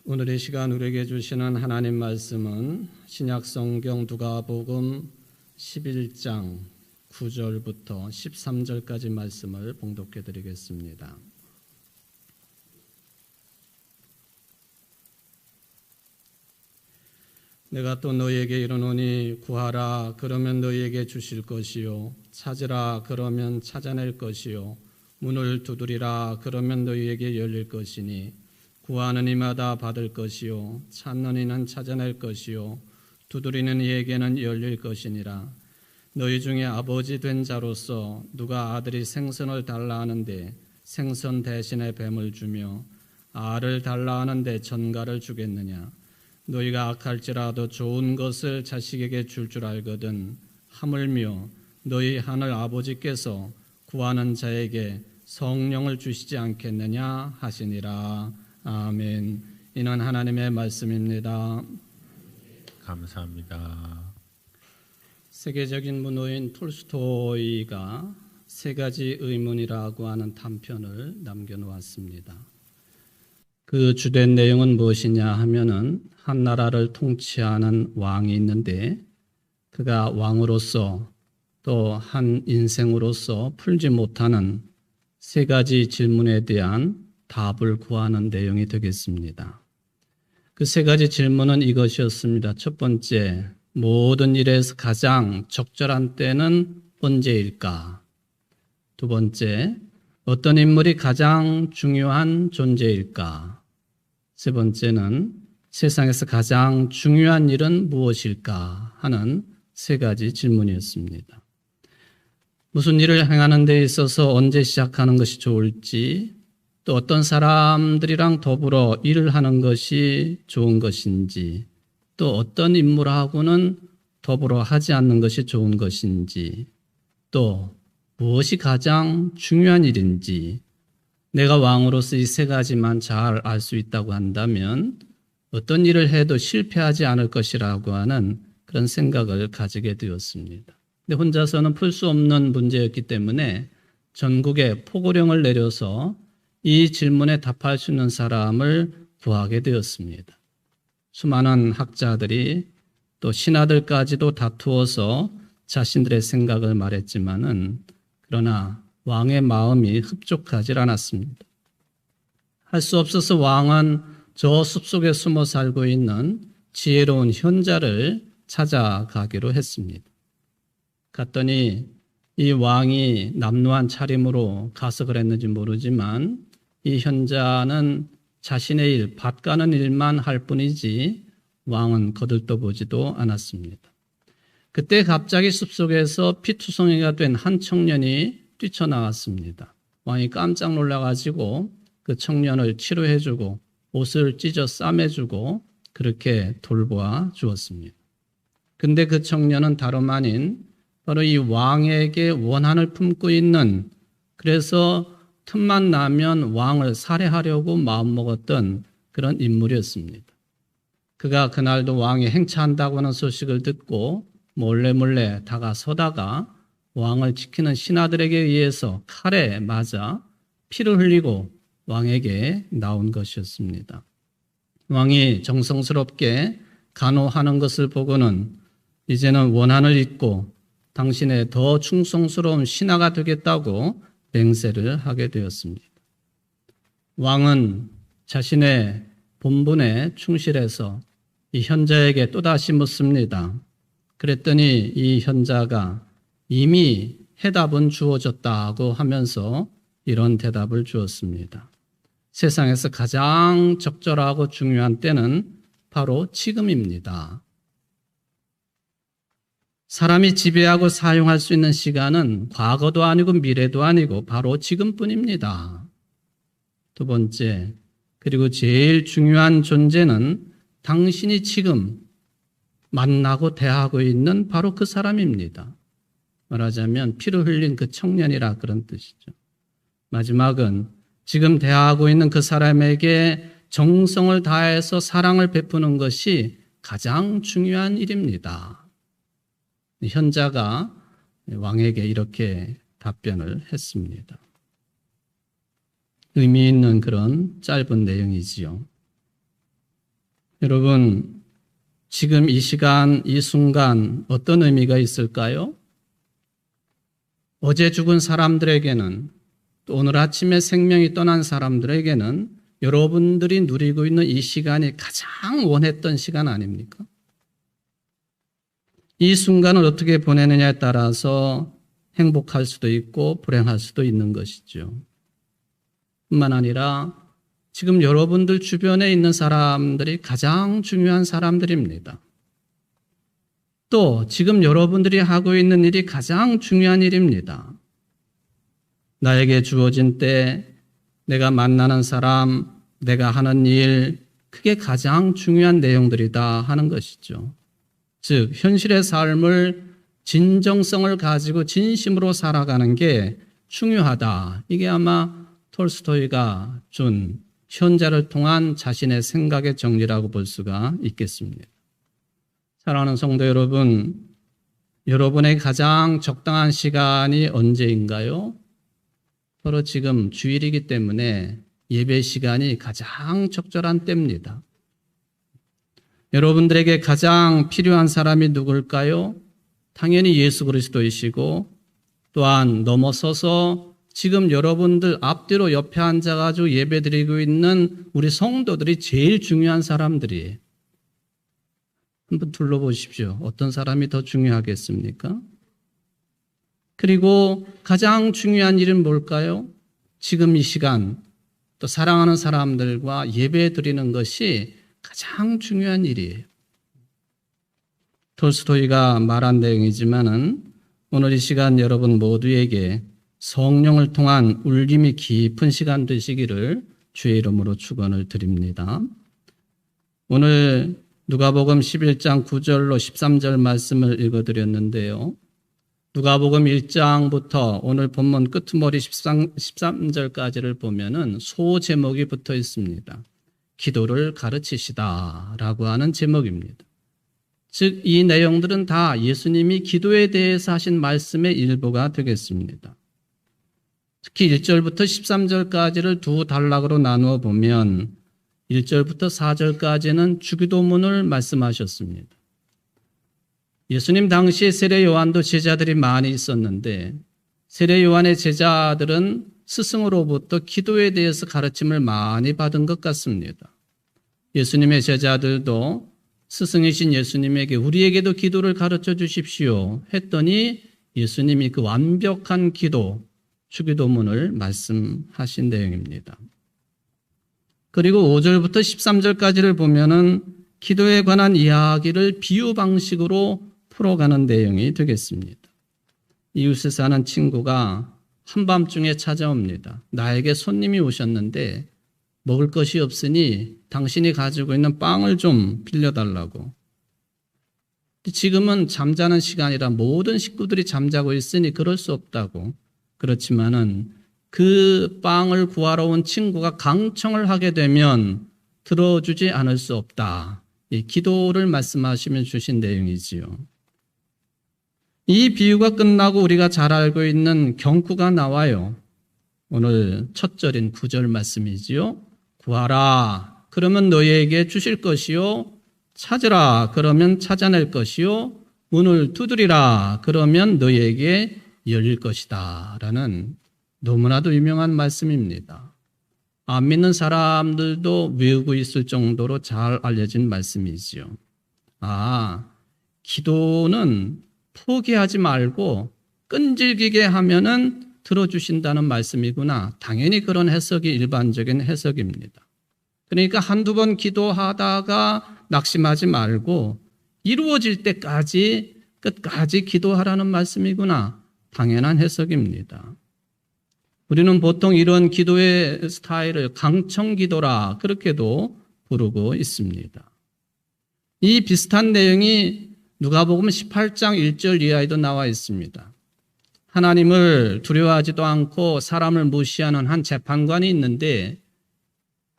오늘 이 시간 우리에게 주시는 하나님 말씀은 신약성경 누가복음 11장 9절부터 13절까지 말씀을 봉독해 드리겠습니다. 내가 또 너희에게 이르노니 구하라 그러면 너희에게 주실 것이요 찾으라 그러면 찾아낼 것이요 문을 두드리라 그러면 너희에게 열릴 것이니 구하는 이마다 받을 것이요 찾는 이는 찾아낼 것이요 두드리는 이에게는 열릴 것이니라. 너희 중에 아버지 된 자로서 누가 아들이 생선을 달라 하는데 생선 대신에 뱀을 주며 알을 달라 하는데 전갈을 주겠느냐. 너희가 악할지라도 좋은 것을 자식에게 줄 알거든 하물며 너희 하늘 아버지께서 구하는 자에게 성령을 주시지 않겠느냐 하시니라. 아멘. 이는 하나님의 말씀입니다. 감사합니다. 세계적인 문호인 톨스토이가 세 가지 의문이라고 하는 단편을 남겨놓았습니다. 그 주된 내용은 무엇이냐 하면은 한 나라를 통치하는 왕이 있는데 그가 왕으로서 또 한 인생으로서 풀지 못하는 세 가지 질문에 대한 답을 구하는 내용이 되겠습니다. 그 세 가지 질문은 이것이었습니다. 첫 번째, 모든 일에서 가장 적절한 때는 언제일까? 두 번째, 어떤 인물이 가장 중요한 존재일까? 세 번째는 세상에서 가장 중요한 일은 무엇일까? 하는 세 가지 질문이었습니다. 무슨 일을 행하는 데 있어서 언제 시작하는 것이 좋을지, 또 어떤 사람들이랑 더불어 일을 하는 것이 좋은 것인지, 또 어떤 인물하고는 더불어 하지 않는 것이 좋은 것인지, 또 무엇이 가장 중요한 일인지, 내가 왕으로서 이 세 가지만 잘 알 수 있다고 한다면 어떤 일을 해도 실패하지 않을 것이라고 하는 그런 생각을 가지게 되었습니다. 근데 혼자서는 풀 수 없는 문제였기 때문에 전국에 포고령을 내려서 이 질문에 답할 수 있는 사람을 구하게 되었습니다. 수많은 학자들이 또 신하들까지도 다투어서 자신들의 생각을 말했지만은 그러나 왕의 마음이 흡족하지 않았습니다. 할 수 없어서 왕은 저 숲속에 숨어 살고 있는 지혜로운 현자를 찾아가기로 했습니다. 갔더니 이 왕이 남루한 차림으로 가서 그랬는지 모르지만 이 현자는 자신의 일, 밭 가는 일만 할 뿐이지 왕은 거들떠보지도 않았습니다. 그때 갑자기 숲속에서 피투성이가 된 한 청년이 뛰쳐나왔습니다. 왕이 깜짝 놀라가지고 그 청년을 치료해주고 옷을 찢어 싸매주고 그렇게 돌보아 주었습니다. 근데 그 청년은 다름 아닌 바로 이 왕에게 원한을 품고 있는, 그래서 틈만 나면 왕을 살해하려고 마음먹었던 그런 인물이었습니다. 그가 그날도 왕이 행차한다고 하는 소식을 듣고 몰래 다가서다가 왕을 지키는 신하들에게 의해서 칼에 맞아 피를 흘리고 왕에게 나온 것이었습니다. 왕이 정성스럽게 간호하는 것을 보고는 이제는 원한을 잊고 당신의 더 충성스러운 신하가 되겠다고 맹세를 하게 되었습니다. 왕은 자신의 본분에 충실해서 이 현자에게 또다시 묻습니다. 그랬더니 이 현자가 이미 해답은 주어졌다고 하면서 이런 대답을 주었습니다. 세상에서 가장 적절하고 중요한 때는 바로 지금입니다. 사람이 지배하고 사용할 수 있는 시간은 과거도 아니고 미래도 아니고 바로 지금뿐입니다. 두 번째, 그리고 제일 중요한 존재는 당신이 지금 만나고 대하고 있는 바로 그 사람입니다. 말하자면 피를 흘린 그 청년이라 그런 뜻이죠. 마지막은 지금 대하고 있는 그 사람에게 정성을 다해서 사랑을 베푸는 것이 가장 중요한 일입니다. 현자가 왕에게 이렇게 답변을 했습니다. 의미 있는 그런 짧은 내용이지요. 여러분, 지금 이 시간, 이 순간 어떤 의미가 있을까요? 어제 죽은 사람들에게는, 또 오늘 아침에 생명이 떠난 사람들에게는 여러분들이 누리고 있는 이 시간이 가장 원했던 시간 아닙니까? 이 순간을 어떻게 보내느냐에 따라서 행복할 수도 있고 불행할 수도 있는 것이죠. 뿐만 아니라 지금 여러분들 주변에 있는 사람들이 가장 중요한 사람들입니다. 또 지금 여러분들이 하고 있는 일이 가장 중요한 일입니다. 나에게 주어진 때 내가 만나는 사람, 내가 하는 일, 그게 가장 중요한 내용들이다 하는 것이죠. 즉 현실의 삶을 진정성을 가지고 진심으로 살아가는 게 중요하다. 이게 아마 톨스토이가 준 현자를 통한 자신의 생각의 정리라고 볼 수가 있겠습니다. 사랑하는 성도 여러분, 여러분의 가장 적당한 시간이 언제인가요? 바로 지금 주일이기 때문에 예배 시간이 가장 적절한 때입니다. 여러분들에게 가장 필요한 사람이 누굴까요? 당연히 예수 그리스도이시고 또한 넘어서서 지금 여러분들 앞뒤로 옆에 앉아가지고 예배드리고 있는 우리 성도들이 제일 중요한 사람들이에요. 한번 둘러보십시오. 어떤 사람이 더 중요하겠습니까? 그리고 가장 중요한 일은 뭘까요? 지금 이 시간 또 사랑하는 사람들과 예배 드리는 것이 가장 중요한 일이에요. 톨스토이가 말한 내용이지만은 오늘 이 시간 여러분 모두에게 성령을 통한 울림이 깊은 시간 되시기를 주의 이름으로 축원을 드립니다. 오늘 누가복음 11장 9절로 13절 말씀을 읽어드렸는데요. 누가복음 1장부터 오늘 본문 끄트머리 13절까지를 보면은 소 제목이 붙어 있습니다. 기도를 가르치시다라고 하는 제목입니다. 즉, 이 내용들은 다 예수님이 기도에 대해서 하신 말씀의 일부가 되겠습니다. 특히 1절부터 13절까지를 두 단락으로 나누어 보면 1절부터 4절까지는 주기도문을 말씀하셨습니다. 예수님 당시에 세례 요한도 제자들이 많이 있었는데 세례 요한의 제자들은 스승으로부터 기도에 대해서 가르침을 많이 받은 것 같습니다. 예수님의 제자들도 스승이신 예수님에게 우리에게도 기도를 가르쳐 주십시오 했더니 예수님이 그 완벽한 기도, 주기도문을 말씀하신 내용입니다. 그리고 5절부터 13절까지를 보면은 기도에 관한 이야기를 비유 방식으로 풀어가는 내용이 되겠습니다. 이웃에 사는 친구가 한밤중에 찾아옵니다. 나에게 손님이 오셨는데 먹을 것이 없으니 당신이 가지고 있는 빵을 좀 빌려달라고. 지금은 잠자는 시간이라 모든 식구들이 잠자고 있으니 그럴 수 없다고. 그렇지만은 그 빵을 구하러 온 친구가 강청을 하게 되면 들어주지 않을 수 없다. 이 기도를 말씀하시며 주신 내용이지요. 이 비유가 끝나고 우리가 잘 알고 있는 경구가 나와요. 오늘 첫 절인 9절 말씀이지요. 구하라, 그러면 너희에게 주실 것이요. 찾으라, 그러면 찾아낼 것이요. 문을 두드리라, 그러면 너희에게 열릴 것이다. 라는 너무나도 유명한 말씀입니다. 안 믿는 사람들도 외우고 있을 정도로 잘 알려진 말씀이지요. 기도는 포기하지 말고 끈질기게 하면은 들어주신다는 말씀이구나. 당연히 그런 해석이 일반적인 해석입니다. 그러니까 한두 번 기도하다가 낙심하지 말고 이루어질 때까지 끝까지 기도하라는 말씀이구나. 당연한 해석입니다. 우리는 보통 이런 기도의 스타일을 강청기도라 그렇게도 부르고 있습니다. 이 비슷한 내용이 누가복음 18장 1절 이하에도 나와 있습니다. 하나님을 두려워하지도 않고 사람을 무시하는 한 재판관이 있는데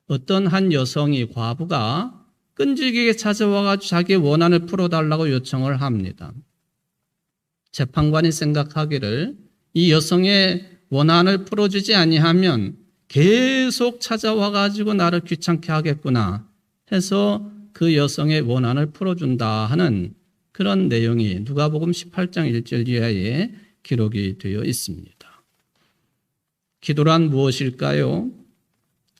어떤 한 여성이 과부가 끈질기게 찾아와가지고 자기의 원한을 풀어달라고 요청을 합니다. 재판관이 생각하기를 이 여성의 원한을 풀어주지 아니하면 계속 찾아와가지고 나를 귀찮게 하겠구나 해서 그 여성의 원한을 풀어준다 하는 그런 내용이 누가복음 18장 1절 이하에 기록이 되어 있습니다. 기도란 무엇일까요?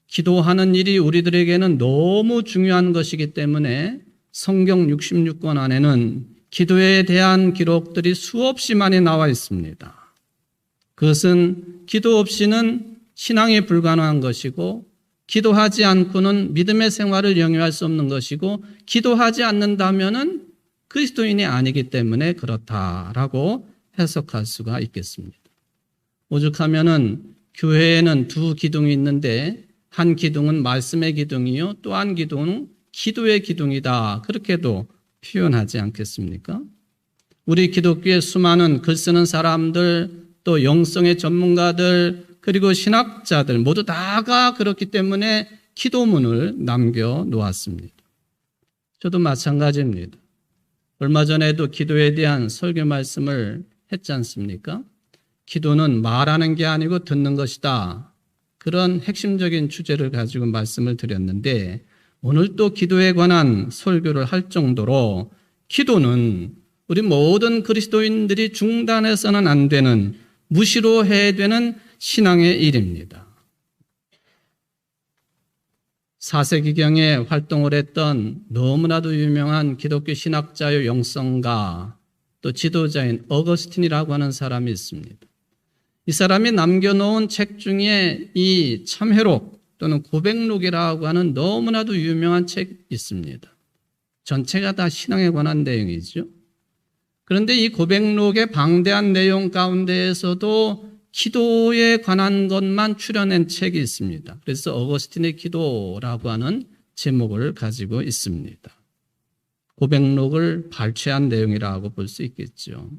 기도하는 일이 우리들에게는 너무 중요한 것이기 때문에 성경 66권 안에는 기도에 대한 기록들이 수없이 많이 나와 있습니다. 그것은 기도 없이는 신앙이 불가능한 것이고, 기도하지 않고는 믿음의 생활을 영위할 수 없는 것이고, 기도하지 않는다면은 그리스도인이 아니기 때문에 그렇다라고 해석할 수가 있겠습니다. 오죽하면은 교회에는 두 기둥이 있는데 한 기둥은 말씀의 기둥이요, 또 한 기둥은 기도의 기둥이다, 그렇게도 표현하지 않겠습니까? 우리 기독교의 수많은 글 쓰는 사람들, 또 영성의 전문가들, 그리고 신학자들 모두 다가 그렇기 때문에 기도문을 남겨놓았습니다. 저도 마찬가지입니다. 얼마 전에도 기도에 대한 설교 말씀을 했지 않습니까? 기도는 말하는 게 아니고 듣는 것이다, 그런 핵심적인 주제를 가지고 말씀을 드렸는데, 오늘 또 기도에 관한 설교를 할 정도로 기도는 우리 모든 그리스도인들이 중단해서는 안 되는, 무시로 해야 되는 신앙의 일입니다. 4세기경에 활동을 했던 너무나도 유명한 기독교 신학자요 영성가, 또 지도자인 어거스틴이라고 하는 사람이 있습니다. 이 사람이 남겨놓은 책 중에 이 참회록 또는 고백록이라고 하는 너무나도 유명한 책이 있습니다. 전체가 다 신앙에 관한 내용이죠. 그런데 이 고백록의 방대한 내용 가운데에서도 기도에 관한 것만 추려낸 책이 있습니다. 그래서 어거스틴의 기도라고 하는 제목을 가지고 있습니다. 고백록을 발췌한 내용이라고 볼 수 있겠죠.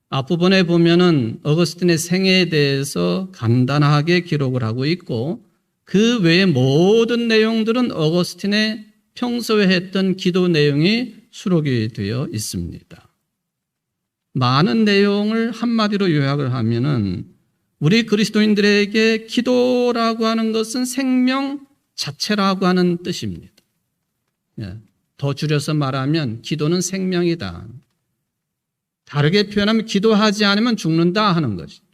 앞부분에 보면은 어거스틴의 생애에 대해서 간단하게 기록을 하고 있고, 그 외의 모든 내용들은 어거스틴의 평소에 했던 기도 내용이 수록이 되어 있습니다. 많은 내용을 한마디로 요약을 하면은 우리 그리스도인들에게 기도라고 하는 것은 생명 자체라고 하는 뜻입니다. 더 줄여서 말하면 기도는 생명이다. 다르게 표현하면 기도하지 않으면 죽는다 하는 것이죠.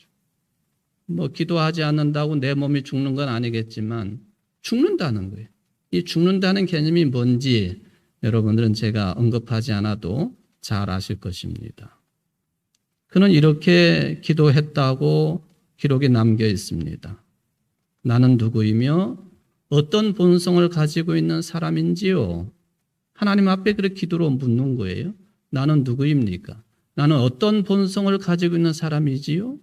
뭐 기도하지 않는다고 내 몸이 죽는 건 아니겠지만 죽는다는 거예요. 이 죽는다는 개념이 뭔지 여러분들은 제가 언급하지 않아도 잘 아실 것입니다. 그는 이렇게 기도했다고 기록이 남겨 있습니다. 나는 누구이며 어떤 본성을 가지고 있는 사람인지요. 하나님 앞에 그렇게 기도로 묻는 거예요. 나는 누구입니까? 나는 어떤 본성을 가지고 있는 사람이지요?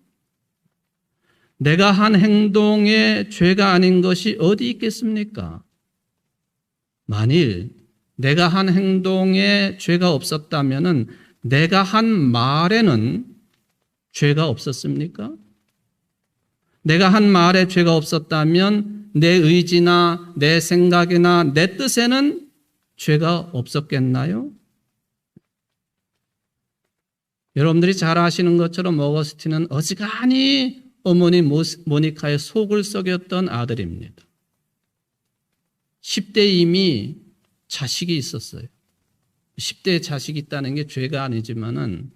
내가 한 행동에 죄가 아닌 것이 어디 있겠습니까? 만일 내가 한 행동에 죄가 없었다면은 내가 한 말에는 죄가 없었습니까? 내가 한 말에 죄가 없었다면 내 의지나 내 생각이나 내 뜻에는 죄가 없었겠나요? 여러분들이 잘 아시는 것처럼 어거스틴은 어지간히 어머니 모니카의 속을 썩였던 아들입니다. 10대 이미 자식이 있었어요. 10대에 자식이 있다는 게 죄가 아니지만은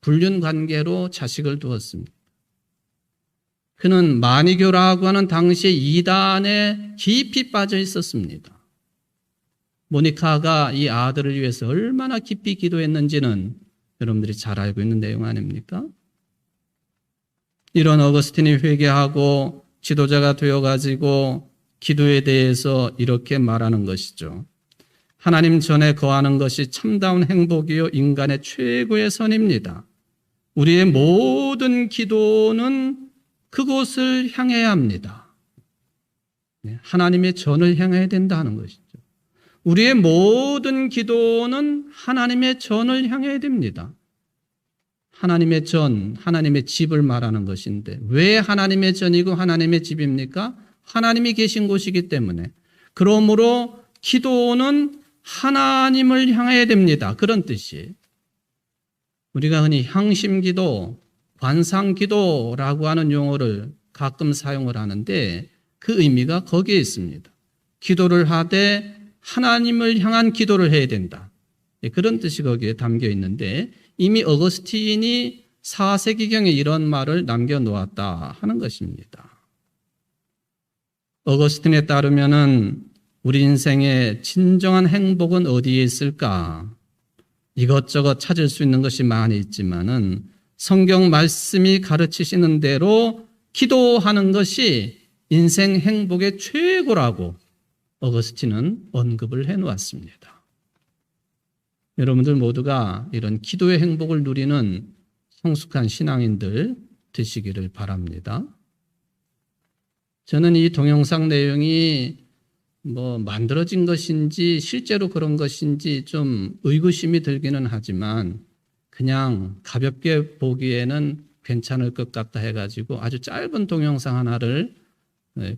불륜 관계로 자식을 두었습니다. 그는 마니교라고 하는 당시의 이단에 깊이 빠져 있었습니다. 모니카가 이 아들을 위해서 얼마나 깊이 기도했는지는 여러분들이 잘 알고 있는 내용 아닙니까? 이런 어거스틴이 회개하고 지도자가 되어가지고 기도에 대해서 이렇게 말하는 것이죠. 하나님 전에 거하는 것이 참다운 행복이요 인간의 최고의 선입니다. 우리의 모든 기도는 그곳을 향해야 합니다. 하나님의 전을 향해야 된다는 것이죠. 우리의 모든 기도는 하나님의 전을 향해야 됩니다. 하나님의 전, 하나님의 집을 말하는 것인데 왜 하나님의 전이고 하나님의 집입니까? 하나님이 계신 곳이기 때문에. 그러므로 기도는 하나님을 향해야 됩니다. 그런 뜻이. 우리가 흔히 향심기도, 관상기도라고 하는 용어를 가끔 사용을 하는데 그 의미가 거기에 있습니다. 기도를 하되 하나님을 향한 기도를 해야 된다. 그런 뜻이 거기에 담겨 있는데 이미 어거스틴이 4세기경에 이런 말을 남겨놓았다 하는 것입니다. 어거스틴에 따르면은 우리 인생의 진정한 행복은 어디에 있을까? 이것저것 찾을 수 있는 것이 많이 있지만은 성경 말씀이 가르치시는 대로 기도하는 것이 인생 행복의 최고라고 어거스틴은 언급을 해 놓았습니다. 여러분들 모두가 이런 기도의 행복을 누리는 성숙한 신앙인들 되시기를 바랍니다. 저는 이 동영상 내용이 만들어진 것인지 실제로 그런 것인지 좀 의구심이 들기는 하지만 그냥 가볍게 보기에는 괜찮을 것 같다 해가지고 아주 짧은 동영상 하나를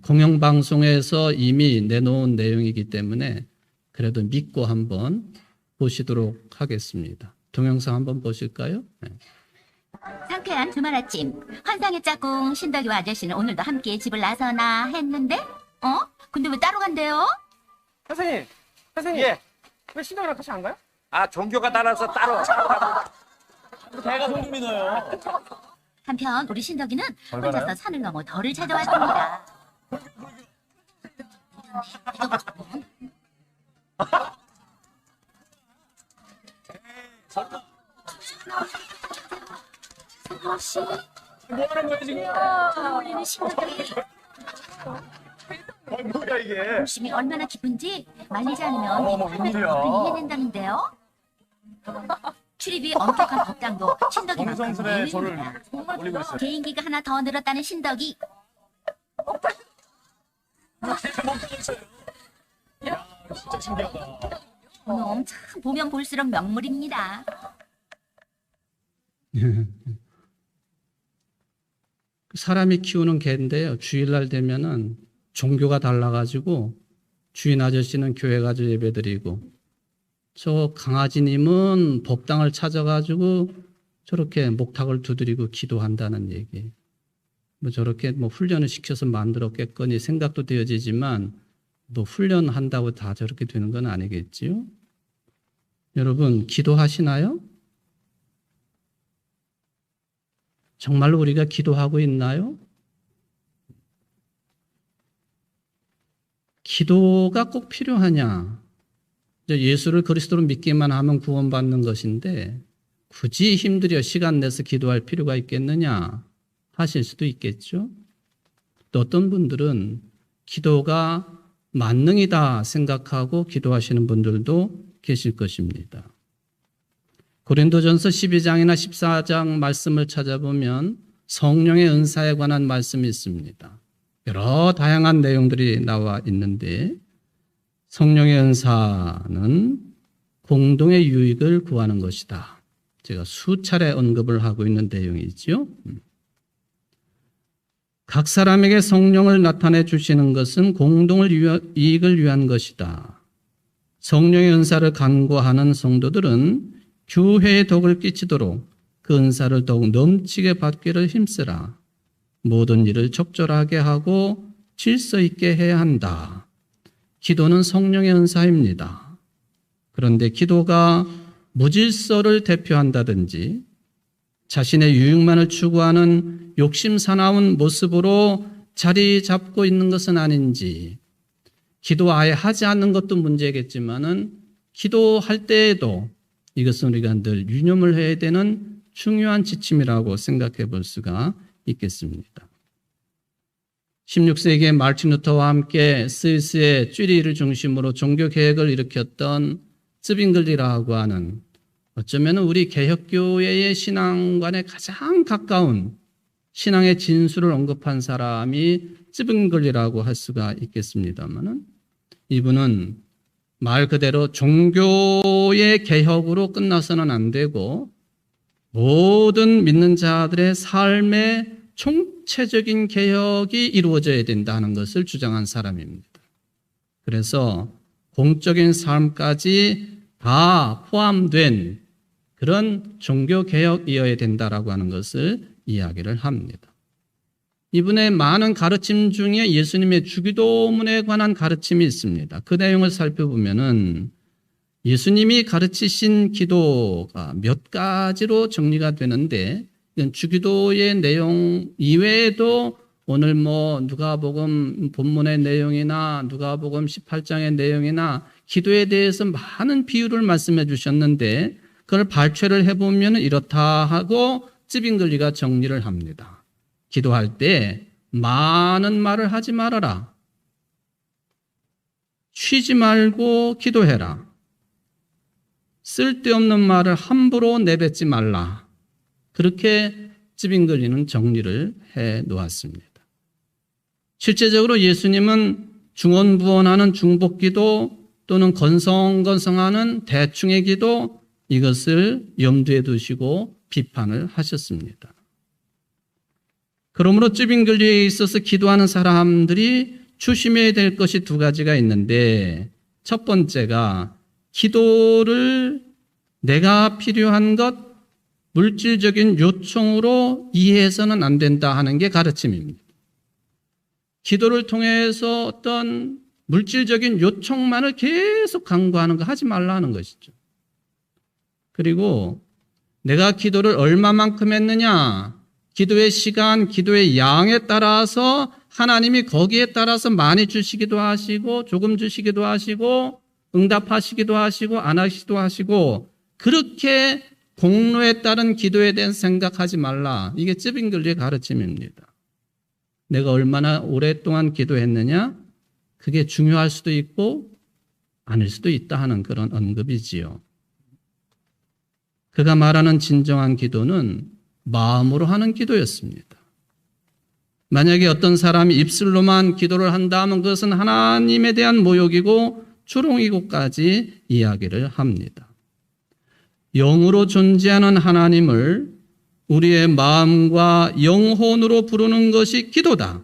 공영방송에서 이미 내놓은 내용이기 때문에 그래도 믿고 한번 보시도록 하겠습니다. 동영상 한번 보실까요? 네. 상쾌한 주말 아침, 환상의 짝꿍 신덕이와 아저씨는 오늘도 함께 집을 나서나 했는데 근데 왜 따로 간대요? 선생님, 예. 왜 신동이랑 같이 안 가요? 아, 종교가 따라서 따로. 제가 종교 믿어요. 한편 우리 신덕이는 혼자서 산을 넘어 덜을 찾아왔습니다. 혹시 뭐 하는 거야, 지금? 어울리는 신덕이 뭐야, 이게? 열심히 얼마나 기쁜지 말리지 않으면 어머, 밤에 이거야. 법을 이해낸다는데요. 출입이 엄격한 법당도 신덕이만큼 정성스레 저를 내외입니다. 올리고 있어요. 개인기가 하나 더 늘었다는 신덕이 진짜 신기하다. 참 보면 볼수록 명물입니다. 사람이 키우는 개인데요. 주일날 되면은 종교가 달라가지고 주인 아저씨는 교회 가서 예배드리고 저 강아지님은 법당을 찾아가지고 저렇게 목탁을 두드리고 기도한다는 얘기. 저렇게 훈련을 시켜서 만들었겠거니 생각도 되어지지만 훈련한다고 다 저렇게 되는 건 아니겠지요? 여러분 기도하시나요? 정말로 우리가 기도하고 있나요? 기도가 꼭 필요하냐? 예수를 그리스도로 믿기만 하면 구원받는 것인데 굳이 힘들여 시간 내서 기도할 필요가 있겠느냐 하실 수도 있겠죠. 또 어떤 분들은 기도가 만능이다 생각하고 기도하시는 분들도 계실 것입니다. 고린도전서 12장이나 14장 말씀을 찾아보면 성령의 은사에 관한 말씀이 있습니다. 여러 다양한 내용들이 나와 있는데 성령의 은사는 공동의 유익을 구하는 것이다. 제가 수차례 언급을 하고 있는 내용이지요. 각 사람에게 성령을 나타내 주시는 것은 공동의 이익을 위한 것이다. 성령의 은사를 간구하는 성도들은 교회에 덕을 끼치도록 그 은사를 더욱 넘치게 받기를 힘쓰라. 모든 일을 적절하게 하고 질서 있게 해야 한다. 기도는 성령의 은사입니다. 그런데 기도가 무질서를 대표한다든지 자신의 유익만을 추구하는 욕심 사나운 모습으로 자리 잡고 있는 것은 아닌지, 기도 아예 하지 않는 것도 문제겠지만은 기도할 때에도 이것은 우리가 늘 유념을 해야 되는 중요한 지침이라고 생각해 볼 수가 있겠습니다. 16세기에 마르틴 루터와 함께 스위스의 쥐리히를 중심으로 종교개혁을 일으켰던 쯔빙글리라고 하는 어쩌면 우리 개혁교회의 신앙관에 가장 가까운 신앙의 진수를 언급한 사람이 쯔빙글리라고 할 수가 있겠습니다만 이분은 말 그대로 종교의 개혁으로 끝나서는 안 되고 모든 믿는 자들의 삶의 총체적인 개혁이 이루어져야 된다는 것을 주장한 사람입니다. 그래서 공적인 삶까지 다 포함된 그런 종교개혁이어야 된다라고 하는 것을 이야기를 합니다. 이분의 많은 가르침 중에 예수님의 주기도문에 관한 가르침이 있습니다. 그 내용을 살펴보면은 예수님이 가르치신 기도가 몇 가지로 정리가 되는데, 이건 주기도의 내용 이외에도 오늘 누가복음 본문의 내용이나 누가복음 18장의 내용이나 기도에 대해서 많은 비유를 말씀해 주셨는데, 그걸 발췌를 해보면 이렇다 하고 찌빙글리가 정리를 합니다. 기도할 때 많은 말을 하지 말아라. 쉬지 말고 기도해라. 쓸데없는 말을 함부로 내뱉지 말라. 그렇게 찌빙글리는 정리를 해 놓았습니다. 실제적으로 예수님은 중언부언하는 중복기도 또는 건성건성하는 대충의 기도, 이것을 염두에 두시고 비판을 하셨습니다. 그러므로 찌빙글리에 있어서 기도하는 사람들이 조심해야 될 것이 두 가지가 있는데, 첫 번째가 기도를 내가 필요한 것, 물질적인 요청으로 이해해서는 안 된다 하는 게 가르침입니다. 기도를 통해서 어떤 물질적인 요청만을 계속 강구하는 거 하지 말라는 것이죠. 그리고 내가 기도를 얼마만큼 했느냐, 기도의 시간, 기도의 양에 따라서 하나님이 거기에 따라서 많이 주시기도 하시고 조금 주시기도 하시고 응답하시기도 하시고 안 하시기도 하시고, 그렇게 공로에 따른 기도에 대한 생각하지 말라. 이게 찌빙글리의 가르침입니다. 내가 얼마나 오랫동안 기도했느냐, 그게 중요할 수도 있고 아닐 수도 있다 하는 그런 언급이지요. 그가 말하는 진정한 기도는 마음으로 하는 기도였습니다. 만약에 어떤 사람이 입술로만 기도를 한다면 그것은 하나님에 대한 모욕이고 조롱이고까지 이야기를 합니다. 영으로 존재하는 하나님을 우리의 마음과 영혼으로 부르는 것이 기도다.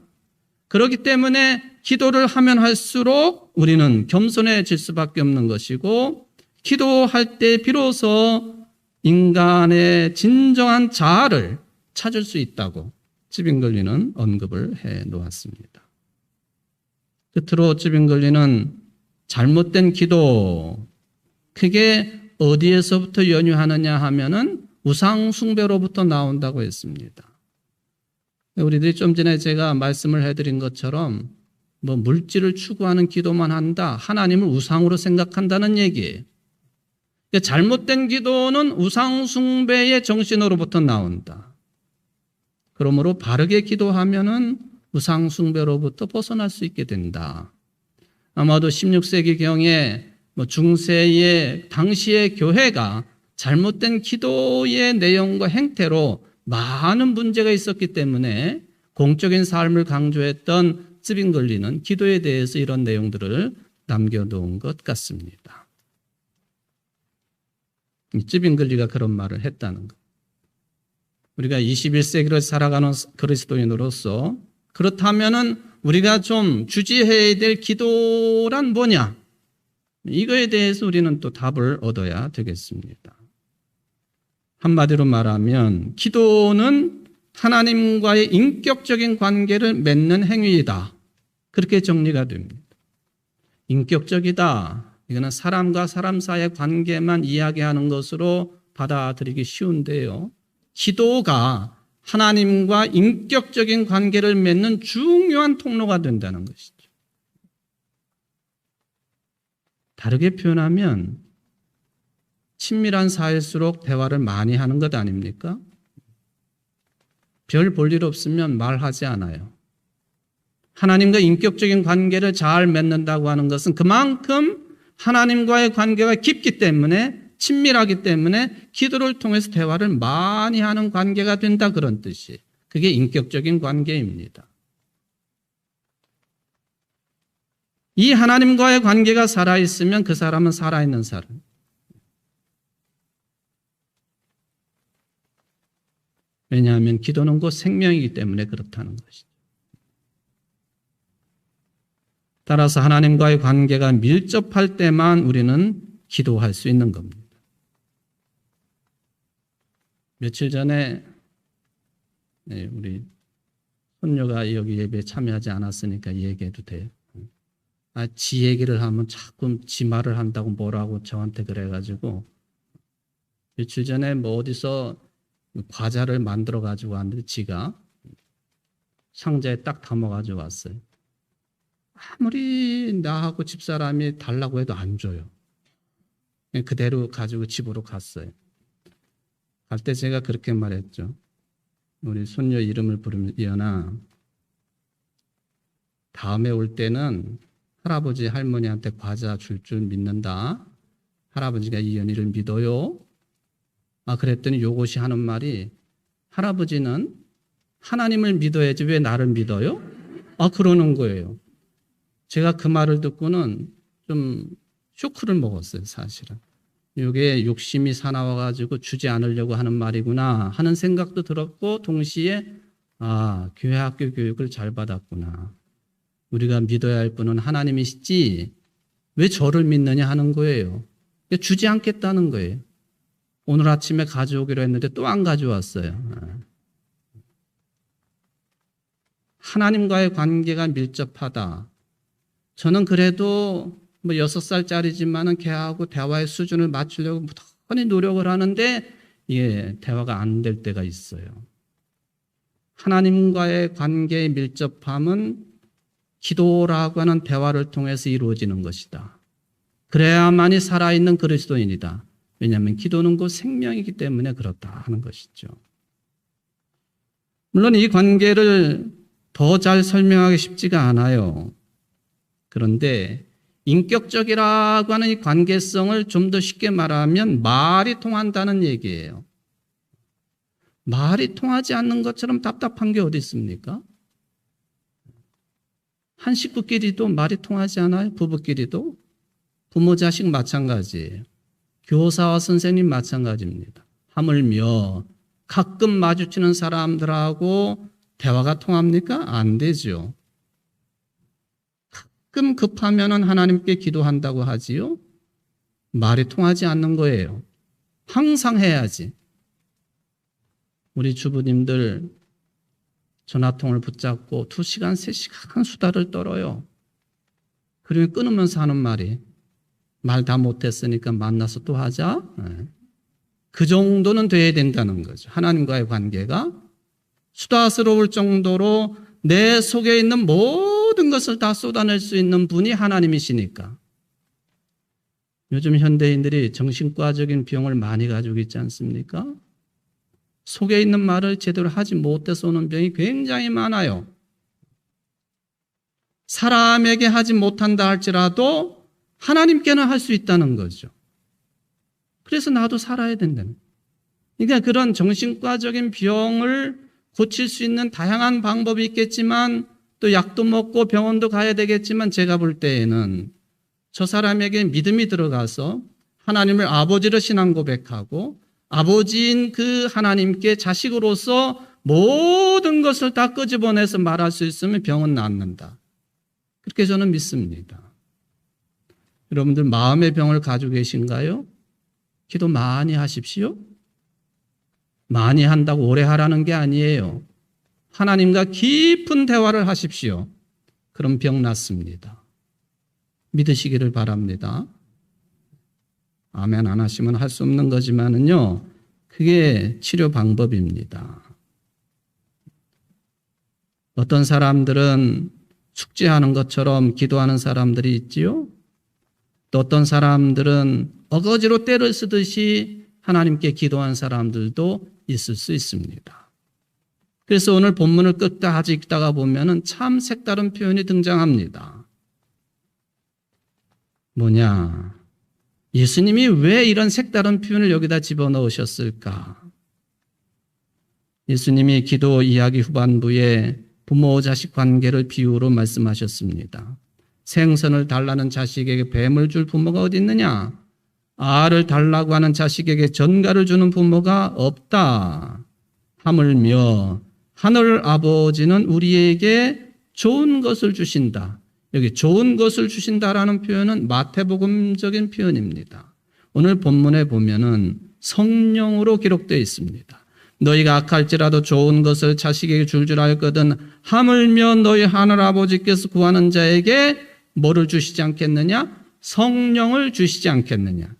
그렇기 때문에 기도를 하면 할수록 우리는 겸손해질 수밖에 없는 것이고, 기도할 때 비로소 인간의 진정한 자아를 찾을 수 있다고 찌빙글리는 언급을 해 놓았습니다. 끝으로 찌빙글리는 잘못된 기도, 그게 어디에서부터 연유하느냐 하면은 우상 숭배로부터 나온다고 했습니다. 우리들이 좀 전에 제가 말씀을 해드린 것처럼 물질을 추구하는 기도만 한다, 하나님을 우상으로 생각한다는 얘기예요. 잘못된 기도는 우상 숭배의 정신으로부터 나온다. 그러므로 바르게 기도하면은 우상 숭배로부터 벗어날 수 있게 된다. 아마도 16세기경에 중세의 당시의 교회가 잘못된 기도의 내용과 행태로 많은 문제가 있었기 때문에 공적인 삶을 강조했던 찌빙글리는 기도에 대해서 이런 내용들을 남겨놓은 것 같습니다. 찌빙글리가 그런 말을 했다는 것. 우리가 21세기를 살아가는 그리스도인으로서 그렇다면은 우리가 좀 주지해야 될 기도란 뭐냐? 이거에 대해서 우리는 또 답을 얻어야 되겠습니다. 한마디로 말하면 기도는 하나님과의 인격적인 관계를 맺는 행위이다. 그렇게 정리가 됩니다. 인격적이다. 이거는 사람과 사람 사이의 관계만 이야기하는 것으로 받아들이기 쉬운데요. 기도가 하나님과 인격적인 관계를 맺는 중요한 통로가 된다는 것이죠. 다르게 표현하면 친밀한 사이일수록 대화를 많이 하는 것 아닙니까? 별 볼 일 없으면 말하지 않아요. 하나님과 인격적인 관계를 잘 맺는다고 하는 것은 그만큼 하나님과의 관계가 깊기 때문에, 친밀하기 때문에 기도를 통해서 대화를 많이 하는 관계가 된다, 그런 뜻이에요. 그게 인격적인 관계입니다. 이 하나님과의 관계가 살아있으면 그 사람은 살아있는 사람. 왜냐하면 기도는 곧 생명이기 때문에 그렇다는 것이죠. 따라서 하나님과의 관계가 밀접할 때만 우리는 기도할 수 있는 겁니다. 며칠 전에 우리 손녀가 여기 예배에 참여하지 않았으니까 얘기해도 돼요. 지 얘기를 하면 자꾸 지 말을 한다고 뭐라고 저한테 그래가지고 며칠 전에 뭐 어디서 과자를 만들어 가지고 왔는데 지가 상자에 딱 담아 가지고 왔어요. 아무리 나하고 집사람이 달라고 해도 안 줘요. 그대로 가지고 집으로 갔어요. 갈 때 제가 그렇게 말했죠. 우리 손녀 이름을 부르면 이연아, 다음에 올 때는 할아버지 할머니한테 과자 줄 줄 믿는다. 할아버지가 이연이를 믿어요. 그랬더니 요것이 하는 말이, 할아버지는 하나님을 믿어야지 왜 나를 믿어요? 그러는 거예요. 제가 그 말을 듣고는 좀 쇼크를 먹었어요, 사실은. 이게 욕심이 사나워가지고 주지 않으려고 하는 말이구나 하는 생각도 들었고, 동시에 교회 학교 교육을 잘 받았구나. 우리가 믿어야 할 분은 하나님이시지 왜 저를 믿느냐 하는 거예요. 주지 않겠다는 거예요. 오늘 아침에 가져오기로 했는데 또 안 가져왔어요. 하나님과의 관계가 밀접하다. 저는 그래도 6살짜리지만은 걔하고 대화의 수준을 맞추려고 무던히 노력을 하는데 이게 대화가 안 될 때가 있어요. 하나님과의 관계의 밀접함은 기도라고 하는 대화를 통해서 이루어지는 것이다. 그래야만이 살아있는 그리스도인이다. 왜냐하면 기도는 곧 생명이기 때문에 그렇다 하는 것이죠. 물론 이 관계를 더 잘 설명하기 쉽지가 않아요. 그런데 인격적이라고 하는 이 관계성을 좀 더 쉽게 말하면 말이 통한다는 얘기예요. 말이 통하지 않는 것처럼 답답한 게 어디 있습니까? 한 식구끼리도 말이 통하지 않아요? 부부끼리도? 부모 자식 마찬가지예요. 교사와 선생님 마찬가지입니다. 하물며 가끔 마주치는 사람들하고 대화가 통합니까? 안 되죠. 가끔 급하면 하나님께 기도한다고 하지요. 말이 통하지 않는 거예요. 항상 해야지. 우리 주부님들 전화통을 붙잡고 2시간, 3시간 수다를 떨어요. 그리고 끊으면서 하는 말이, 말 다 못했으니까 만나서 또 하자. 그 정도는 돼야 된다는 거죠. 하나님과의 관계가 수다스러울 정도로 내 속에 있는 모든 것을 다 쏟아낼 수 있는 분이 하나님이시니까. 요즘 현대인들이 정신과적인 병을 많이 가지고 있지 않습니까? 속에 있는 말을 제대로 하지 못해서 오는 병이 굉장히 많아요. 사람에게 하지 못한다 할지라도 하나님께는 할 수 있다는 거죠. 그래서 나도 살아야 된다는 거예요. 그러니까 그런 정신과적인 병을 고칠 수 있는 다양한 방법이 있겠지만 또 약도 먹고 병원도 가야 되겠지만 제가 볼 때에는 저 사람에게 믿음이 들어가서 하나님을 아버지로 신앙 고백하고 아버지인 그 하나님께 자식으로서 모든 것을 다 끄집어내서 말할 수 있으면 병은 낫는다. 그렇게 저는 믿습니다. 여러분들 마음의 병을 가지고 계신가요? 기도 많이 하십시오. 많이 한다고 오래 하라는 게 아니에요. 하나님과 깊은 대화를 하십시오. 그럼 병 낫습니다. 믿으시기를 바랍니다. 아멘 안 하시면 할 수 없는 거지만은요, 그게 치료 방법입니다. 어떤 사람들은 숙제하는 것처럼 기도하는 사람들이 있지요. 또 어떤 사람들은 어거지로 때를 쓰듯이 하나님께 기도한 사람들도 있을 수 있습니다. 그래서 오늘 본문을 끝까지 읽다가 보면은 참 색다른 표현이 등장합니다. 뭐냐? 예수님이 왜 이런 색다른 표현을 여기다 집어넣으셨을까? 예수님이 기도 이야기 후반부에 부모 자식 관계를 비유로 말씀하셨습니다. 생선을 달라는 자식에게 뱀을 줄 부모가 어디 있느냐? 알을 달라고 하는 자식에게 전갈을 주는 부모가 없다. 하물며 하늘 아버지는 우리에게 좋은 것을 주신다. 여기 좋은 것을 주신다라는 표현은 마태복음적인 표현입니다. 오늘 본문에 보면은 성령으로 기록되어 있습니다. 너희가 악할지라도 좋은 것을 자식에게 줄 알거든 하물며 너희 하늘 아버지께서 구하는 자에게 뭐를 주시지 않겠느냐? 성령을 주시지 않겠느냐?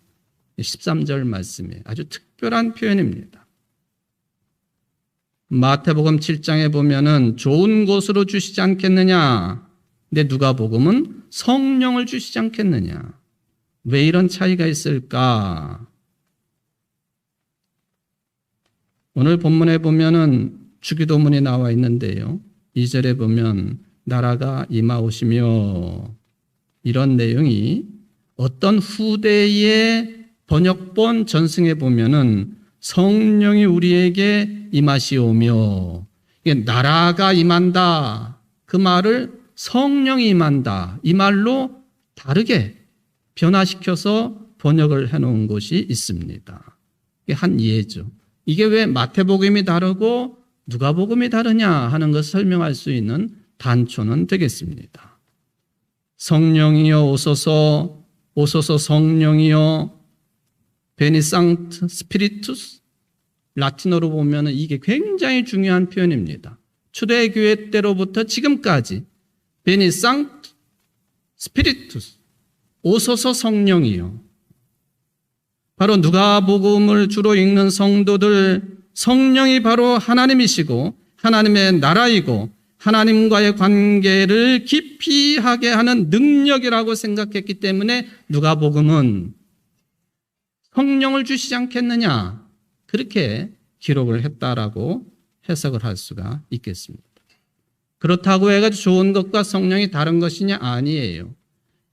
13절 말씀이에요. 아주 특별한 표현입니다. 마태복음 7장에 보면은 좋은 것으로 주시지 않겠느냐? 근데 누가복음은 성령을 주시지 않겠느냐? 왜 이런 차이가 있을까? 오늘 본문에 보면은 주기도문이 나와 있는데요. 2절에 보면 나라가 임하오시며 이런 내용이 어떤 후대의 번역본 전승에 보면은 성령이 우리에게 임하시오며 이게 나라가 임한다. 그 말을 성령이 임한다. 이 말로 다르게 변화시켜서 번역을 해놓은 곳이 있습니다. 이게 한 예죠. 이게 왜 마태복음이 다르고 누가복음이 다르냐 하는 것을 설명할 수 있는 단초는 되겠습니다. 성령이여 오소서, 오소서 성령이여, 베니상트 스피리투스, 라틴어로 보면 이게 굉장히 중요한 표현입니다. 초대교회 때로부터 지금까지 베니상트 스피리투스, 오소서 성령이여. 바로 누가복음을 주로 읽는 성도들, 성령이 바로 하나님이시고 하나님의 나라이고 하나님과의 관계를 깊이 하게 하는 능력이라고 생각했기 때문에 누가복음은 성령을 주시지 않겠느냐, 그렇게 기록을 했다라고 해석을 할 수가 있겠습니다. 그렇다고 해가지고 좋은 것과 성령이 다른 것이냐? 아니에요.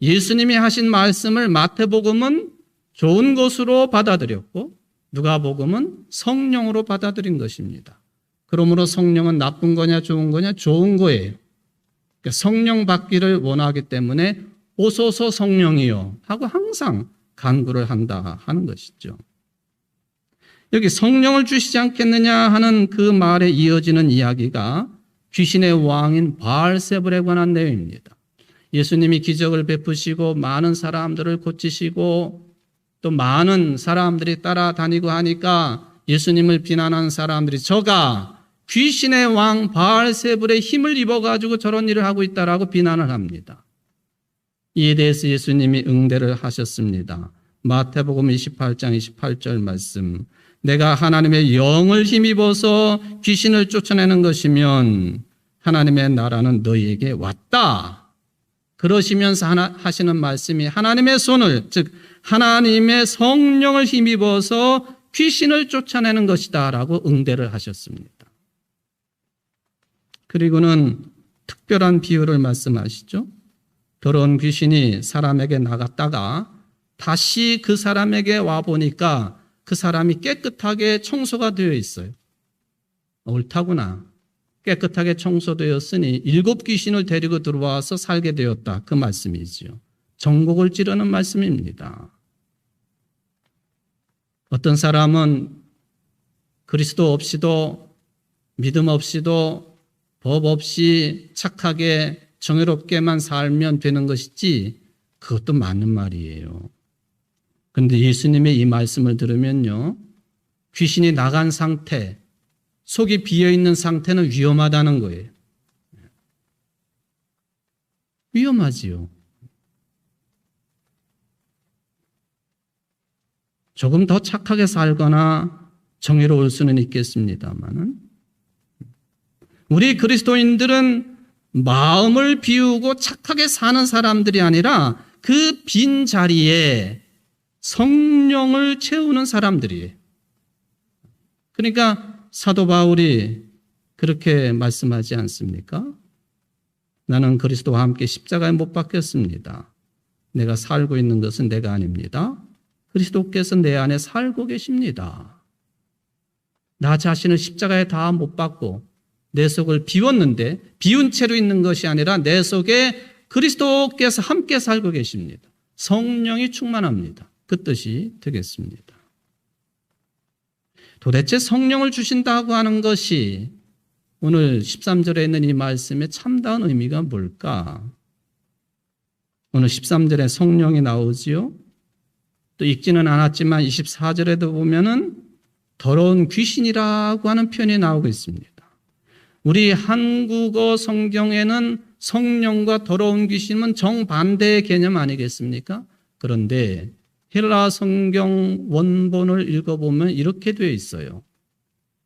예수님이 하신 말씀을 마태복음은 좋은 것으로 받아들였고 누가복음은 성령으로 받아들인 것입니다. 그러므로 성령은 나쁜 거냐 좋은 거냐? 좋은 거예요. 그러니까 성령 받기를 원하기 때문에 오소서 성령이요 하고 항상 간구를 한다 하는 것이죠. 여기 성령을 주시지 않겠느냐 하는 그 말에 이어지는 이야기가 귀신의 왕인 바알세불에 관한 내용입니다. 예수님이 기적을 베푸시고 많은 사람들을 고치시고 또 많은 사람들이 따라다니고 하니까 예수님을 비난한 사람들이 저가 귀신의 왕 바알세불의 힘을 입어가지고 저런 일을 하고 있다라고 비난을 합니다. 이에 대해서 예수님이 응대를 하셨습니다. 마태복음 28장 28절 말씀. 내가 하나님의 영을 힘입어서 귀신을 쫓아내는 것이면 하나님의 나라는 너희에게 왔다. 그러시면서 하시는 말씀이 하나님의 손을, 즉 하나님의 성령을 힘입어서 귀신을 쫓아내는 것이다 라고 응대를 하셨습니다. 그리고는 특별한 비유를 말씀하시죠. 더러운 귀신이 사람에게 나갔다가 다시 그 사람에게 와보니까 그 사람이 깨끗하게 청소가 되어 있어요. 옳다구나. 깨끗하게 청소되었으니 7 귀신을 데리고 들어와서 살게 되었다. 그 말씀이지요. 전곡을 찌르는 말씀입니다. 어떤 사람은 그리스도 없이도 믿음 없이도 법 없이 착하게 정의롭게만 살면 되는 것이지 그것도 맞는 말이에요. 그런데 예수님의 이 말씀을 들으면요. 귀신이 나간 상태, 속이 비어있는 상태는 위험하다는 거예요. 위험하지요. 조금 더 착하게 살거나 정의로울 수는 있겠습니다만은 우리 그리스도인들은 마음을 비우고 착하게 사는 사람들이 아니라 그 빈 자리에 성령을 채우는 사람들이에요. 그러니까 사도 바울이 그렇게 말씀하지 않습니까? 나는 그리스도와 함께 십자가에 못 박혔습니다. 내가 살고 있는 것은 내가 아닙니다. 그리스도께서 내 안에 살고 계십니다. 나 자신을 십자가에 다 못 박고 내 속을 비웠는데 비운 채로 있는 것이 아니라 내 속에 그리스도께서 함께 살고 계십니다. 성령이 충만합니다. 그 뜻이 되겠습니다. 도대체 성령을 주신다고 하는 것이 오늘 13절에 있는 이 말씀의 참다운 의미가 뭘까? 오늘 13절에 성령이 나오지요. 또 읽지는 않았지만 24절에도 보면은 더러운 귀신이라고 하는 표현이 나오고 있습니다. 우리 한국어 성경에는 성령과 더러운 귀신은 정반대의 개념 아니겠습니까? 그런데 헬라 성경 원본을 읽어보면 이렇게 되어 있어요.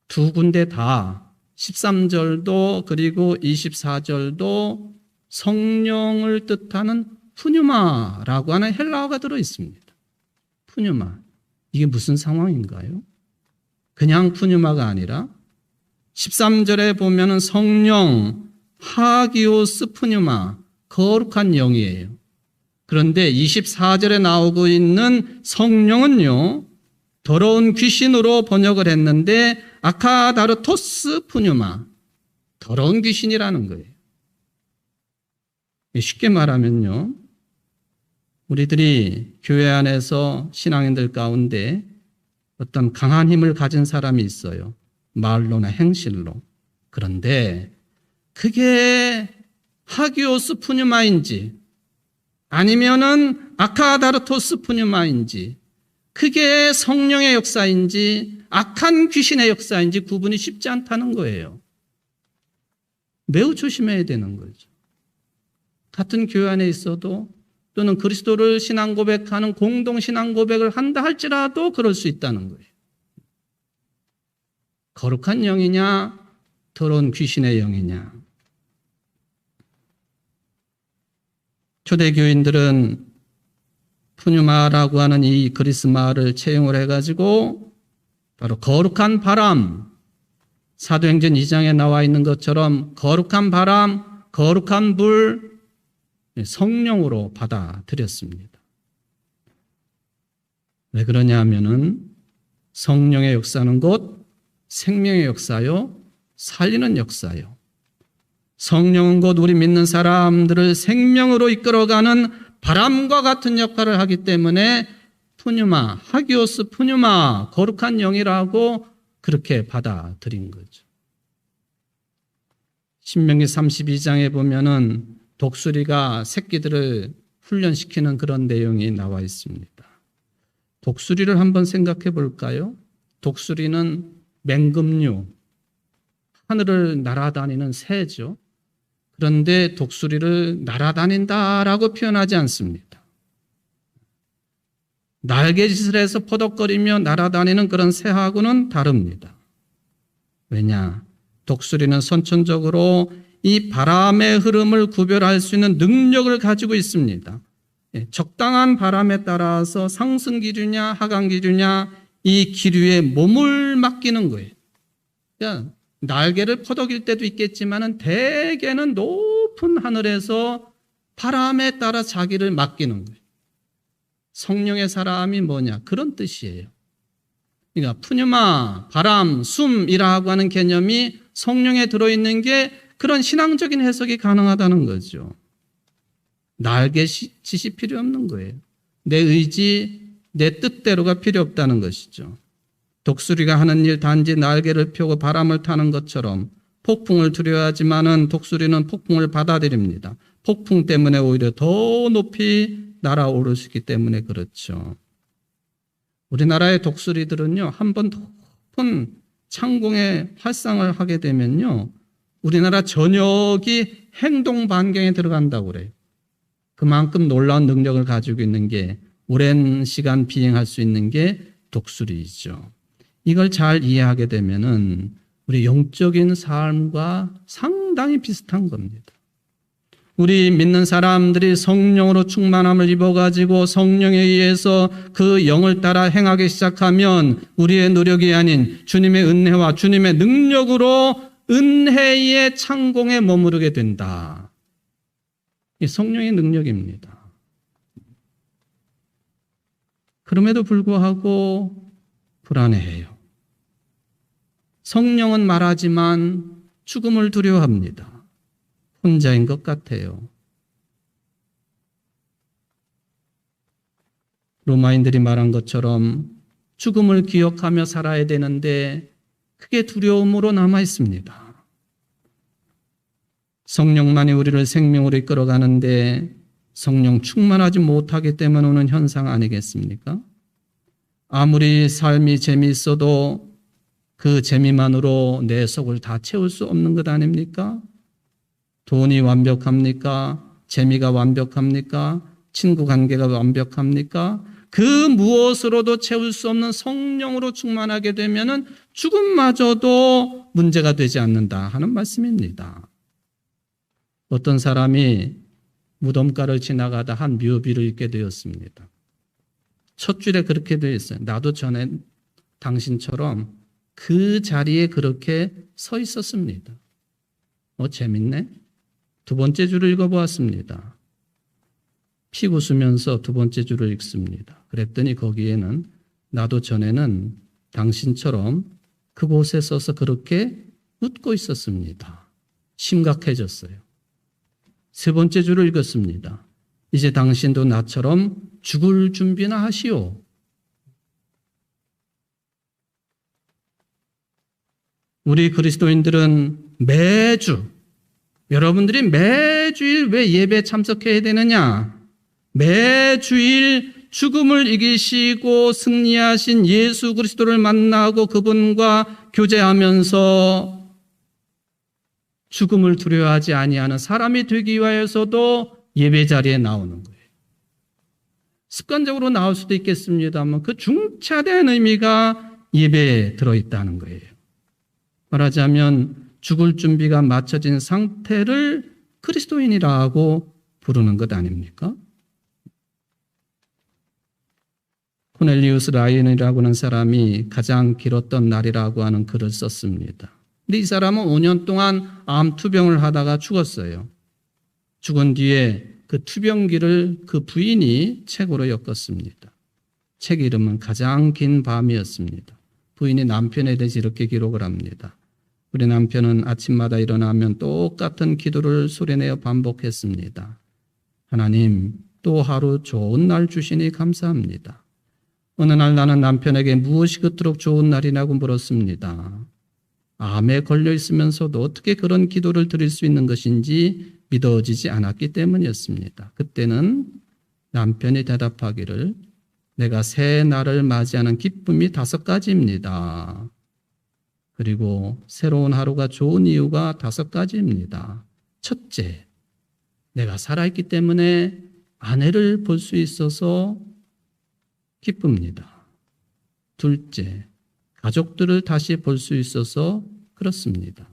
두 군데 다 13절도 그리고 24절도 성령을 뜻하는 푸뉴마라고 하는 헬라어가 들어 있습니다. 푸뉴마. 이게 무슨 상황인가요? 그냥 푸뉴마가 아니라 13절에 보면은 성령 하기오스 푸뉴마 거룩한 영이에요. 그런데 24절에 나오고 있는 성령은요, 더러운 귀신으로 번역을 했는데 아카다르토스 푸뉴마, 더러운 귀신이라는 거예요. 쉽게 말하면요, 우리들이 교회 안에서 신앙인들 가운데 어떤 강한 힘을 가진 사람이 있어요. 말로나 행실로. 그런데 그게 하기오스 푸뉴마인지 아니면은 아카다르토스 푸뉴마인지 그게 성령의 역사인지 악한 귀신의 역사인지 구분이 쉽지 않다는 거예요. 매우 조심해야 되는 거죠. 같은 교회 안에 있어도 또는 그리스도를 신앙 고백하는 공동 신앙 고백을 한다 할지라도 그럴 수 있다는 거예요. 거룩한 영이냐 더러운 귀신의 영이냐. 초대교인들은 푸뉴마라고 하는 이 그리스 말을 채용을 해가지고 바로 거룩한 바람, 사도행전 2장에 나와 있는 것처럼 거룩한 바람, 거룩한 불, 성령으로 받아들였습니다. 왜 그러냐 하면은 성령의 역사는 곧 생명의 역사요, 살리는 역사요. 성령은 곧 우리 믿는 사람들을 생명으로 이끌어가는 바람과 같은 역할을 하기 때문에 푸뉴마, 하기오스 푸뉴마, 거룩한 영이라고 그렇게 받아들인 거죠. 신명기 32장에 보면은 독수리가 새끼들을 훈련시키는 그런 내용이 나와 있습니다. 독수리를 한번 생각해 볼까요? 독수리는 맹금류, 하늘을 날아다니는 새죠. 그런데 독수리를 날아다닌다라고 표현하지 않습니다. 날개짓을 해서 퍼덕거리며 날아다니는 그런 새하고는 다릅니다. 왜냐? 독수리는 선천적으로 이 바람의 흐름을 구별할 수 있는 능력을 가지고 있습니다. 적당한 바람에 따라서 상승 기류냐 하강 기류냐 이 기류에 몸을 맡기는 거예요. 그러니까 날개를 퍼덕일 때도 있겠지만 대개는 높은 하늘에서 바람에 따라 자기를 맡기는 거예요. 성령의 사람이 뭐냐? 그런 뜻이에요. 그러니까 푸뉴마, 바람, 숨이라고 하는 개념이 성령에 들어있는 게 그런 신앙적인 해석이 가능하다는 거죠. 날개짓이 필요 없는 거예요. 내 의지, 내 뜻대로가 필요 없다는 것이죠. 독수리가 하는 일 단지 날개를 펴고 바람을 타는 것처럼 폭풍을 두려워하지만은 독수리는 폭풍을 받아들입니다. 폭풍 때문에 오히려 더 높이 날아오를 수 있기 때문에 그렇죠. 우리나라의 독수리들은요, 한번 높은 창공에 활상을 하게 되면요, 우리나라 전역이 행동 반경에 들어간다고 그래요. 그만큼 놀라운 능력을 가지고 있는 게 오랜 시간 비행할 수 있는 게 독수리이죠. 이걸 잘 이해하게 되면은 우리 영적인 삶과 상당히 비슷한 겁니다. 우리 믿는 사람들이 성령으로 충만함을 입어가지고 성령에 의해서 그 영을 따라 행하기 시작하면 우리의 노력이 아닌 주님의 은혜와 주님의 능력으로 은혜의 창공에 머무르게 된다. 이 성령의 능력입니다. 그럼에도 불구하고 불안해해요. 성령은 말하지만 죽음을 두려워합니다. 혼자인 것 같아요. 로마인들이 말한 것처럼 죽음을 기억하며 살아야 되는데 그게 두려움으로 남아 있습니다. 성령만이 우리를 생명으로 이끌어가는데 성령 충만하지 못하기 때문에 오는 현상 아니겠습니까? 아무리 삶이 재미있어도 그 재미만으로 내 속을 다 채울 수 없는 것 아닙니까? 돈이 완벽합니까? 재미가 완벽합니까? 친구 관계가 완벽합니까? 그 무엇으로도 채울 수 없는 성령으로 충만하게 되면은 죽음마저도 문제가 되지 않는다 하는 말씀입니다. 어떤 사람이 무덤가를 지나가다 한 묘비를 읽게 되었습니다. 첫 줄에 그렇게 되어 있어요. 나도 전에 당신처럼 그 자리에 그렇게 서 있었습니다. 재밌네. 두 번째 줄을 읽어보았습니다. 피 웃으면서 두 번째 줄을 읽습니다. 그랬더니 거기에는 나도 전에는 당신처럼 그곳에 서서 그렇게 웃고 있었습니다. 심각해졌어요. 세 번째 줄을 읽었습니다. 이제 당신도 나처럼 죽을 준비나 하시오. 우리 그리스도인들은 매주, 여러분들이 매주일 왜 예배에 참석해야 되느냐? 매주일 죽음을 이기시고 승리하신 예수 그리스도를 만나고 그분과 교제하면서 죽음을 두려워하지 아니하는 사람이 되기 위하여서도 예배 자리에 나오는 거예요. 습관적으로 나올 수도 있겠습니다만 그 중차대한 의미가 예배에 들어있다는 거예요. 말하자면 죽을 준비가 맞춰진 상태를 그리스도인이라고 부르는 것 아닙니까? 코넬리우스 라이언이라고 하는 사람이 가장 길었던 날이라고 하는 글을 썼습니다. 근데 이 사람은 5년 동안 암 투병을 하다가 죽었어요. 죽은 뒤에 그 투병기를 그 부인이 책으로 엮었습니다. 책 이름은 가장 긴 밤이었습니다. 부인이 남편에 대해서 이렇게 기록을 합니다. 우리 남편은 아침마다 일어나면 똑같은 기도를 소리내어 반복했습니다. 하나님, 또 하루 좋은 날 주시니 감사합니다. 어느 날 나는 남편에게 무엇이 그토록 좋은 날이냐고 물었습니다. 암에 걸려 있으면서도 어떻게 그런 기도를 드릴 수 있는 것인지 믿어지지 않았기 때문이었습니다. 그때는 남편이 대답하기를 내가 새 날을 맞이하는 기쁨이 5가지입니다. 그리고 새로운 하루가 좋은 이유가 5가지입니다. 첫째, 내가 살아있기 때문에 아내를 볼 수 있어서 기쁩니다. 둘째, 가족들을 다시 볼 수 있어서 그렇습니다.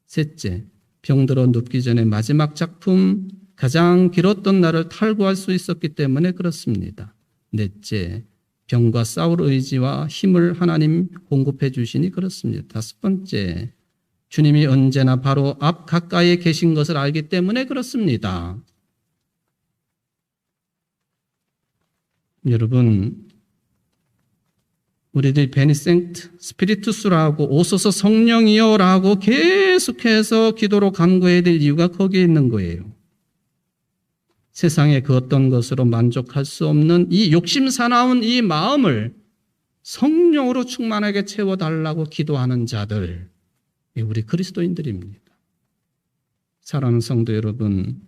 셋째, 병들어 눕기 전에 마지막 작품, 가장 길었던 날을 탈구할 수 있었기 때문에 그렇습니다. 넷째, 병과 싸울 의지와 힘을 하나님 공급해 주시니 그렇습니다. 5번째, 주님이 언제나 바로 앞 가까이에 계신 것을 알기 때문에 그렇습니다. 여러분, 우리들이 베니센트 스피리투스라고 오소서 성령이여라고 계속해서 기도로 간구해야 될 이유가 거기에 있는 거예요. 세상의 그 어떤 것으로 만족할 수 없는 이 욕심 사나운 이 마음을 성령으로 충만하게 채워달라고 기도하는 자들, 우리 그리스도인들입니다. 사랑하는 성도 여러분,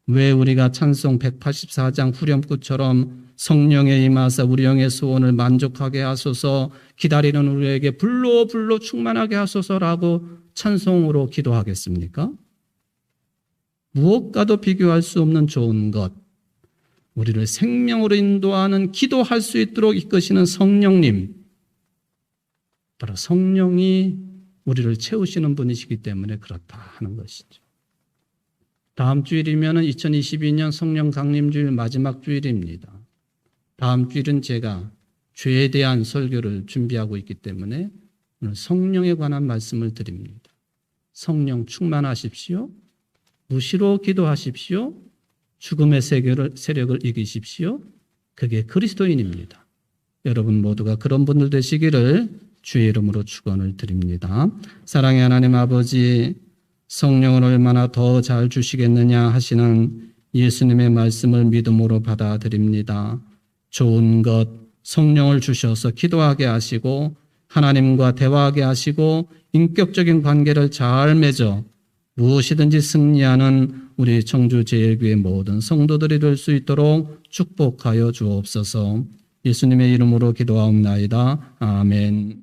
왜 우리가 찬송 184장 후렴구처럼 성령에 임하사 우리 영의 소원을 만족하게 하소서, 기다리는 우리에게 불로 충만하게 하소서라고 찬송으로 기도하겠습니까? 무엇과도 비교할 수 없는 좋은 것, 우리를 생명으로 인도하는 기도할 수 있도록 이끄시는 성령님, 바로 성령이 우리를 채우시는 분이시기 때문에 그렇다 하는 것이죠. 다음 주일이면 2022년 성령 강림주일 마지막 주일입니다. 다음 주일은 제가 죄에 대한 설교를 준비하고 있기 때문에 오늘 성령에 관한 말씀을 드립니다. 성령 충만하십시오. 무시로 기도하십시오. 죽음의 세력을 이기십시오. 그게 그리스도인입니다. 여러분 모두가 그런 분들 되시기를 주의 이름으로 축원을 드립니다. 사랑의 하나님 아버지, 성령을 얼마나 더 잘 주시겠느냐 하시는 예수님의 말씀을 믿음으로 받아들입니다. 좋은 것, 성령을 주셔서 기도하게 하시고 하나님과 대화하게 하시고 인격적인 관계를 잘 맺어 무엇이든지 승리하는 우리 청주제일교회 모든 성도들이 될 수 있도록 축복하여 주옵소서. 예수님의 이름으로 기도하옵나이다. 아멘.